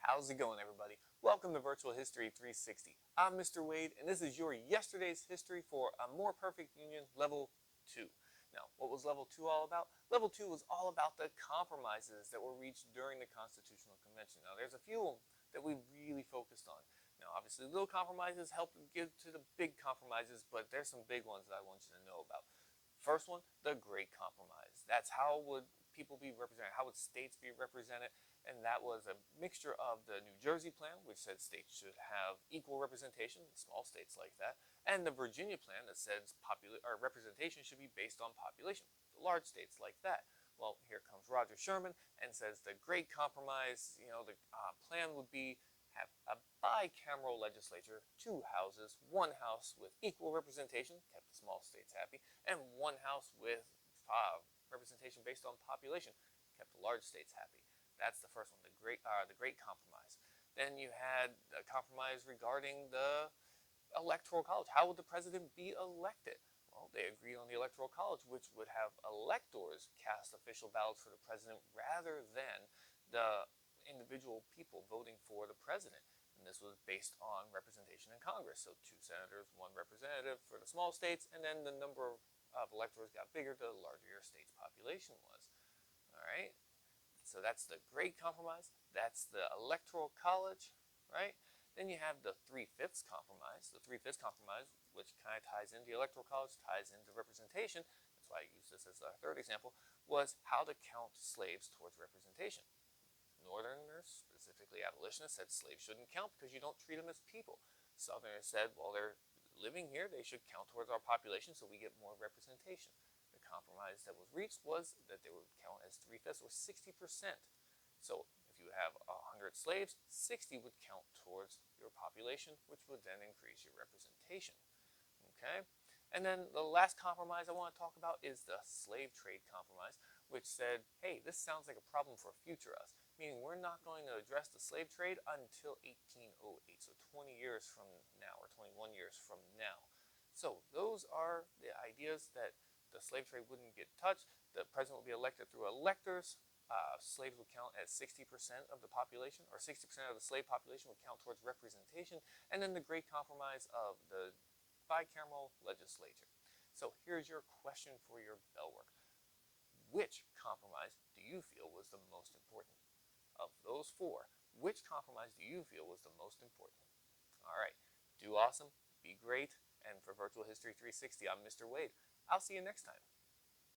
How's it going, everybody? Welcome to Virtual History 360. I'm Mr. Wade, and this is your yesterday's history for A More Perfect Union Level 2. Now, what was Level 2 all about? Level 2 was all about the compromises that were reached during the Constitutional Convention. Now, there's a few of them that we really focused on. Now, obviously, little compromises help get to the big compromises, but there's some big ones that I want you to know about. First one, the Great Compromise. That's how would people be represented? How would states be represented? And that was a mixture of the New Jersey plan, which said states should have equal representation, small states like that, and the Virginia plan that says representation should be based on population, large states like that. Well, here comes Roger Sherman and says the Great Compromise, the plan would be have a bicameral legislature, two houses, one house with equal representation, kept the small states happy, and one house with representation based on population, kept the large states happy. That's the first one, the Great Compromise. Then you had a compromise regarding the Electoral College. How would the president be elected? Well, they agreed on the Electoral College, which would have electors cast official ballots for the president rather than the individual people voting for the president. And this was based on representation in Congress. So 2 senators, 1 representative for the small states, and then the number of electors got bigger the larger your state's population was. All right. So that's the Great Compromise. That's the Electoral College, right? Then you have the 3/5 Compromise. The 3/5 Compromise, which kind of ties into the Electoral College, ties into representation. That's why I use this as our third example, was how to count slaves towards representation. Northerners, specifically abolitionists, said slaves shouldn't count because you don't treat them as people. Southerners said, well, they're living here, they should count towards our population so we get more representation. The compromise that was reached was that they would count as 3/5 or 60%. So if you have 100 slaves, 60 would count towards your population, which would then increase your representation. Okay? And then the last compromise I want to talk about is the slave trade compromise, which said, hey, this sounds like a problem for future us, meaning we're not going to address the slave trade until 1808, so 20 years from now, or 21 years from now. So those are the ideas that the slave trade wouldn't get touched, the president would be elected through electors, slaves would count as 60% of the population, or 60% of the slave population would count towards representation, and then the Great Compromise of the bicameral legislature. So here's your question for your bell work. Which compromise do you feel was the most important? Of those 4, which compromise do you feel was the most important? All right, do awesome, be great, and for Virtual History 360, I'm Mr. Wade. I'll see you next time.